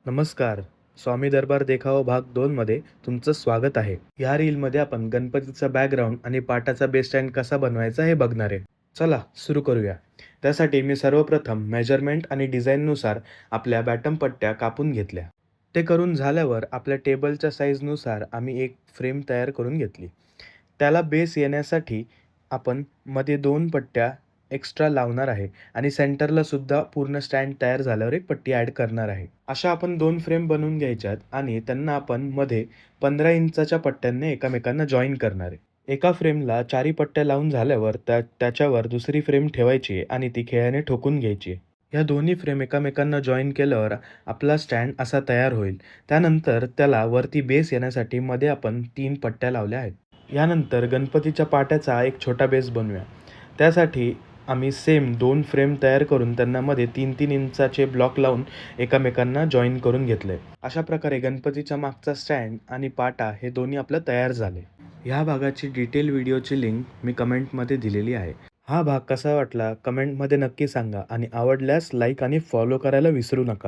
नमस्कार. स्वामी दरबार देखावा भाग 2 मध्ये तुमचं स्वागत आहे. या रीलमध्ये आपण गणपतीचा बॅकग्राऊंड आणि पाटाचा बेस स्टँड कसा बनवायचा हे बघणार आहे. चला सुरू करूया. त्यासाठी मी सर्वप्रथम मेजरमेंट आणि डिझाईननुसार आपल्या बॅटम पट्ट्या कापून घेतल्या. ते करून झाल्यावर आपल्या टेबलच्या साईजनुसार आम्ही एक फ्रेम तयार करून घेतली. त्याला बेस येण्यासाठी आपण मध्ये 2 पट्ट्या एक्स्ट्रा लावणार आहे आणि सेंटरला सुद्धा पूर्ण स्टँड तयार झाल्यावर एक पट्टी ॲड करणार आहे. अशा आपण 2 फ्रेम बनवून घ्यायच्यात आणि त्यांना आपण मध्ये 15 इंचाच्या पट्ट्यांनी एकमेकांना जॉइन करणार आहे. एका फ्रेमला 4ही पट्ट्या लावून झाल्यावर त्याच्यावर दुसरी फ्रेम ठेवायची आणि ती खिळ्याने ठोकून घ्यायची. ह्या दोन्ही फ्रेम एकमेकांना जॉइन केल्यावर आपला स्टँड असा तयार होईल. त्यानंतर त्याला वरती बेस येण्यासाठी मध्ये आपण 3 पट्ट्या लावल्या आहेत. यानंतर गणपतीच्या पाट्याचा एक छोटा बेस बनवूया. त्यासाठी आम्ही सेम 2 फ्रेम तयार करून त्यांना मध्ये 3-3 इंचाचे ब्लॉक लावून एकमेकांना जॉइन करून घेतले. अशा प्रकारे गणपतीच्या मागचा स्टँड आणि पाटा हे दोन्ही आपलं तयार झाले. ह्या भागाची डिटेल व्हिडिओची लिंक मी कमेंटमध्ये दिलेली आहे. हा भाग कसा वाटला कमेंटमध्ये नक्की सांगा आणि आवडल्यास लाईक आणि फॉलो करायला विसरू नका.